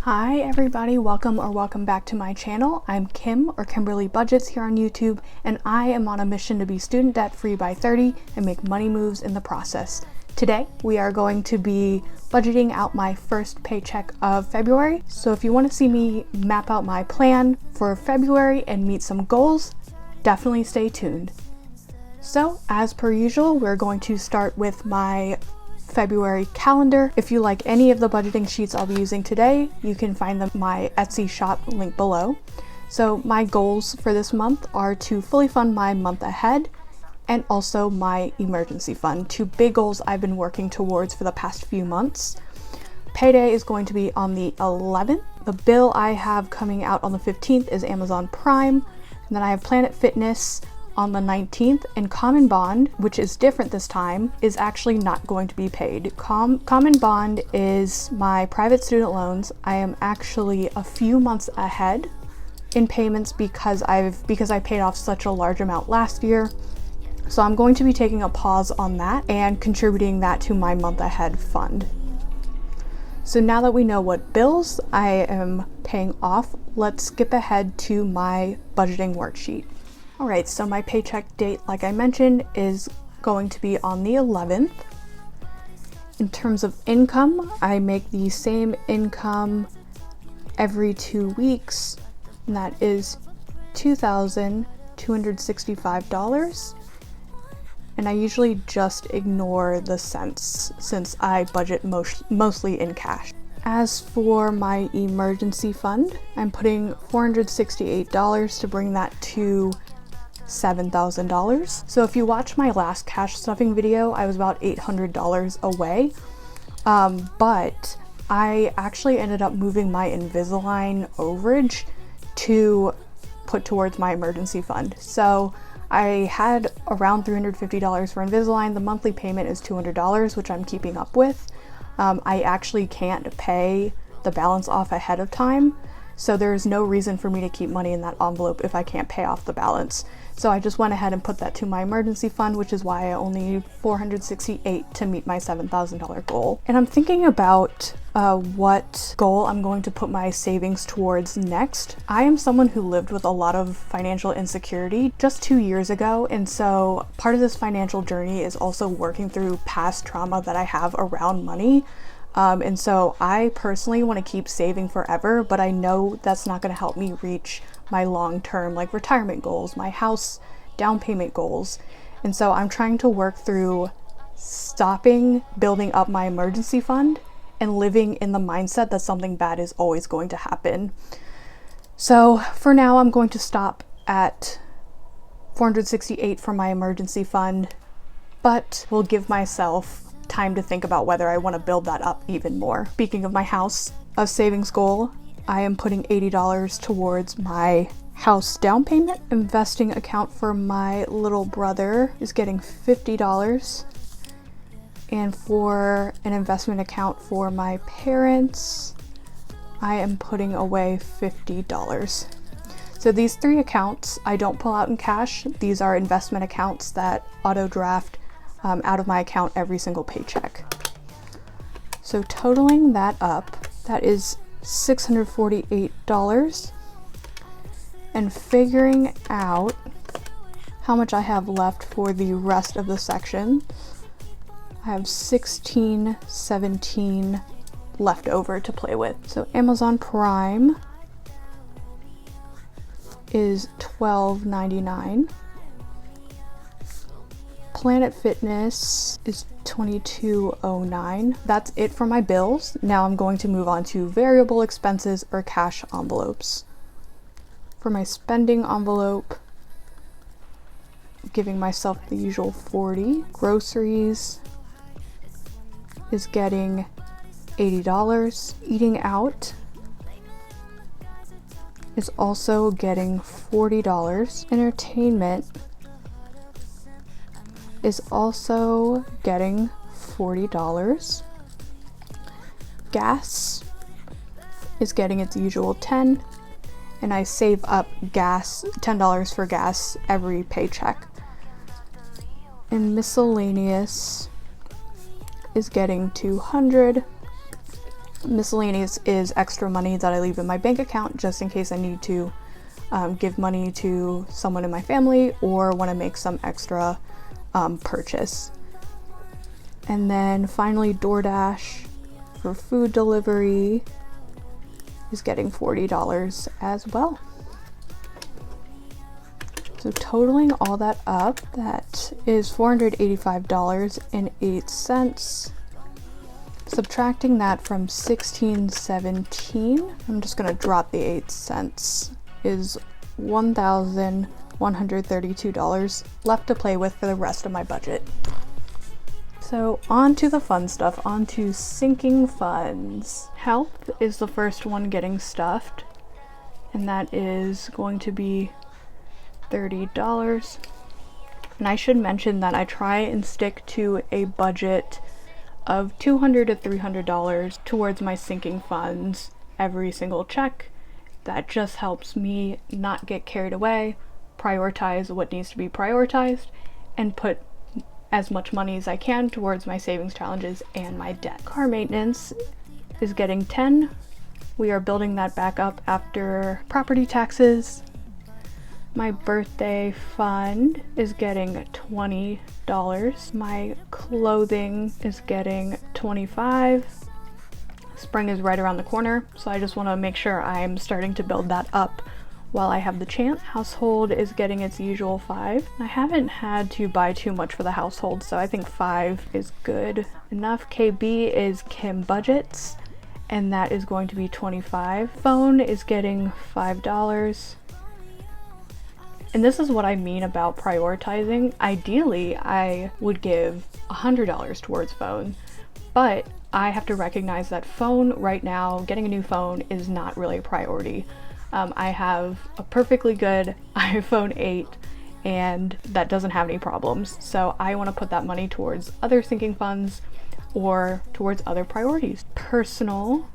Hi everybody, welcome back to my channel. I'm Kim or Kimberly Budgets here on YouTube, and I am on a mission to be student debt free by 30 and make money moves in the process. Today we are going to be budgeting out my first paycheck of February. So if you want to see me map out my plan for February and meet some goals, definitely stay tuned. So as per usual, we're going to start with my February calendar. If you like any of the budgeting sheets I'll be using today, you can find them in my Etsy shop link below. So my goals for this month are to fully fund my month ahead and also my emergency fund, two big goals I've been working towards for the past few months. Payday is going to be on the 11th. The bill I have coming out on the 15th is Amazon Prime, and then I have Planet Fitness on the 19th, and Common Bond, which is different this time, is actually not going to be paid. Common Bond is my private student loans. I am actually a few months ahead in payments because I paid off such a large amount last year. So I'm going to be taking a pause on that and contributing that to my month ahead fund. So now that we know what bills I am paying off, let's skip ahead to my budgeting worksheet. Alright, so my paycheck date, like I mentioned, is going to be on the 11th. In terms of income, I make the same income every 2 weeks, and that is $2,265. And I usually just ignore the cents since I budget mostly in cash. As for my emergency fund, I'm putting $468 to bring that to $7,000. So if you watch my last cash stuffing video, I was about $800 away, but I actually ended up moving my Invisalign overage to put towards my emergency fund. So I had around $350 for Invisalign. The monthly payment is $200, which I'm keeping up with. I actually can't pay the balance off ahead of time, so there's no reason for me to keep money in that envelope if I can't pay off the balance. So I just went ahead and put that to my emergency fund, which is why I only need $468 to meet my $7,000 goal. And I'm thinking about what goal I'm going to put my savings towards next. I am someone who lived with a lot of financial insecurity just 2 years ago, and so part of this financial journey is also working through past trauma that I have around money. And so I personally want to keep saving forever, but I know that's not going to help me reach my long-term like retirement goals, my house down payment goals. And so I'm trying to work through stopping building up my emergency fund and living in the mindset that something bad is always going to happen. So for now, I'm going to stop at $468 for my emergency fund, but will give myself time to think about whether I want to build that up even more. Speaking of my house, a savings goal, I am putting $80 towards my house down payment. Investing account for my little brother is getting $50. And for an investment account for my parents, I am putting away $50. So these three accounts I don't pull out in cash. These are investment accounts that auto draft out of my account every single paycheck. So totaling that up, that is $648, and figuring out how much I have left for the rest of the section, I have $16.17 left over to play with. So Amazon Prime is $12.99. Planet Fitness is $22.09. That's it for my bills. Now I'm going to move on to variable expenses or cash envelopes. For my spending envelope, giving myself the usual $40. Groceries is getting $80. Eating out is also getting $40. Entertainment is also getting $40. Gas is getting its usual $10, and I save up gas, $10 for gas every paycheck. And miscellaneous is getting $200. Miscellaneous is extra money that I leave in my bank account just in case I need to give money to someone in my family or want to make some extra purchase. And then finally, DoorDash for food delivery is getting $40 as well. So totaling all that up, that is $485.08. Subtracting that from $16.17, I'm just gonna drop the 8 cents, is $1,132 left to play with for the rest of my budget. So on to the fun stuff, on to sinking funds. Health is the first one getting stuffed, and that is going to be $30. And I should mention that I try and stick to a budget of $200 to $300 towards my sinking funds every single check. That just helps me not get carried away, prioritize what needs to be prioritized, and put as much money as I can towards my savings challenges and my debt. Car maintenance is getting 10. We are building that back up after property taxes. My birthday fund is getting $20. My clothing is getting $25. Spring is right around the corner, so I just want to make sure I'm starting to build that up while I have the chance. Household is getting its usual $5. I haven't had to buy too much for the household, so I think $5 is good enough. KB is Kim Budgets, and that is going to be $25. Phone is getting $5. And this is what I mean about prioritizing. Ideally, I would give $100 towards phone, but I have to recognize that phone right now, getting a new phone is not really a priority. I have a perfectly good iPhone 8 and that doesn't have any problems. So I want to put that money towards other sinking funds or towards other priorities. Personal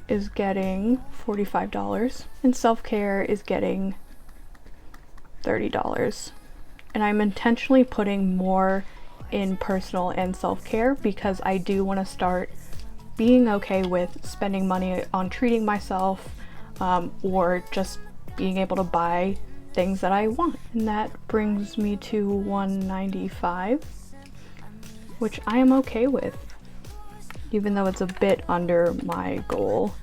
is getting $45 and self-care is getting $30. And I'm intentionally putting more in personal and self-care because I do want to start being okay with spending money on treating myself or just being able to buy things that I want. And that brings me to $195, which I am okay with, even though it's a bit under my goal.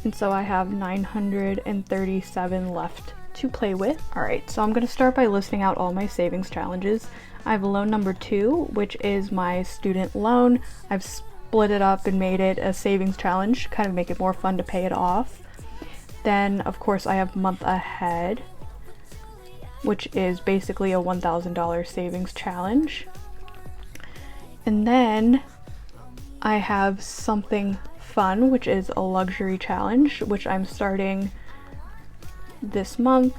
And so I have 937 left to play with. All right, so I'm gonna start by listing out all my savings challenges. I have loan number 2, which is my student loan. I've split it up and made it a savings challenge, kind of make it more fun to pay it off. Then, of course, I have month ahead, which is basically a $1,000 savings challenge. And then I have something fun, which is a luxury challenge, which I'm starting this month.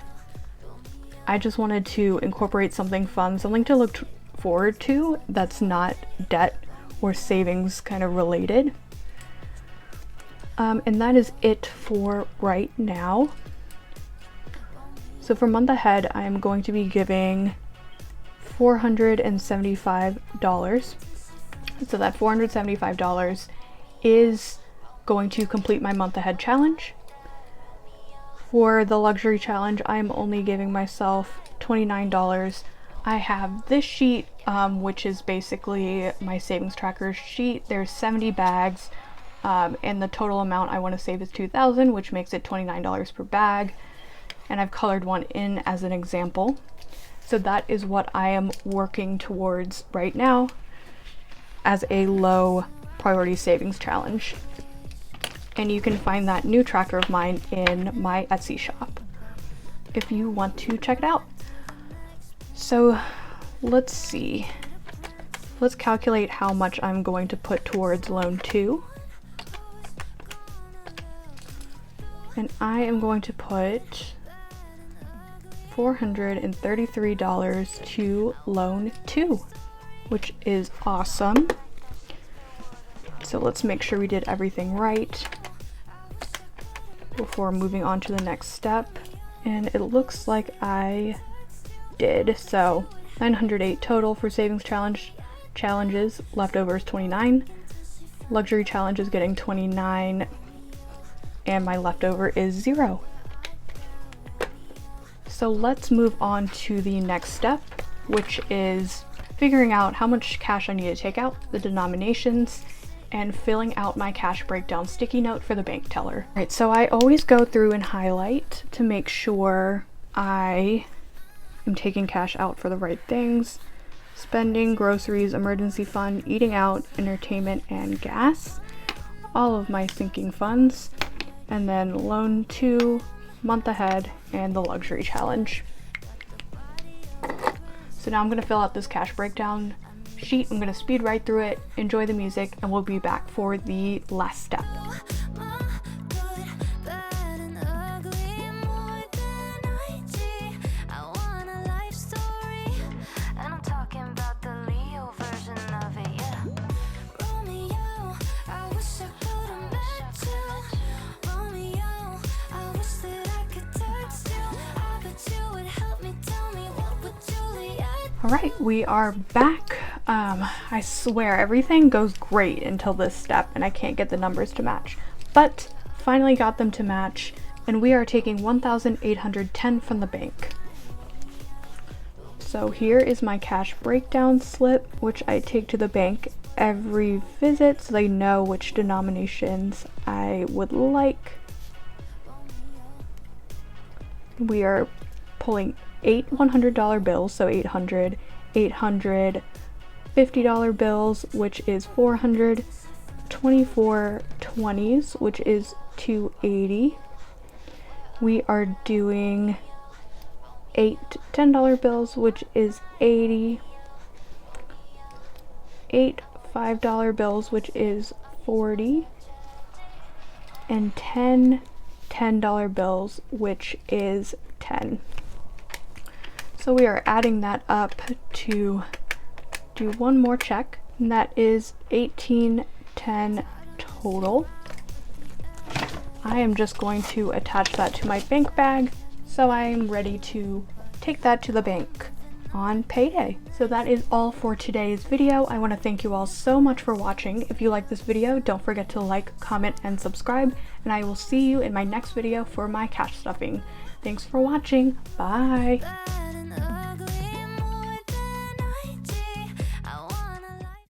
I just wanted to incorporate something fun, something to look forward to that's not debt or savings kind of related. And that is it for right now. So for month ahead, I'm going to be giving $475. So that $475 is going to complete my month ahead challenge. For the luxury challenge, I'm only giving myself $29. I have this sheet, which is basically my savings tracker sheet. There's 70 bags, and the total amount I want to save is $2,000, which makes it $29 per bag. And I've colored one in as an example. So that is what I am working towards right now as a low priority savings challenge. And you can find that new tracker of mine in my Etsy shop if you want to check it out. So let's see. Let's calculate how much I'm going to put towards loan 2. And I am going to put $433 to loan 2, which is awesome. So let's make sure we did everything right before moving on to the next step. And it looks like I did. So 908 total for savings challenges, leftover is 29. Luxury challenge is getting 29 and my leftover is 0. So let's move on to the next step, which is figuring out how much cash I need to take out, the denominations, and filling out my cash breakdown sticky note for the bank teller. All right, so I always go through and highlight to make sure I am taking cash out for the right things. Spending, groceries, emergency fund, eating out, entertainment, and gas. All of my sinking funds. And then loan 2, month ahead, and the luxury challenge. So now I'm gonna fill out this cash breakdown sheet. I'm gonna speed right through it, enjoy the music, and we'll be back for the last step. All right, we are back. I swear everything goes great until this step and I can't get the numbers to match, but finally got them to match, and we are taking $1,810 from the bank. So here is my cash breakdown slip, which I take to the bank every visit so they know which denominations I would like. We are pulling 8 $100 bills, so 800, 800 $50 bills, which is 400, 24 20s, which is 280. We are doing 8 $10 bills, which is 80, 8 $5 bills, which is 40, and 10 $10 bills, which is 10. So we are adding that up to do one more check, and that is $1,810 total. I am just going to attach that to my bank bag, so I am ready to take that to the bank on payday. So that is all for today's video. I want to thank you all so much for watching. If you like this video, don't forget to like, comment, and subscribe, and I will see you in my next video for my cash stuffing. Thanks for watching. Bye!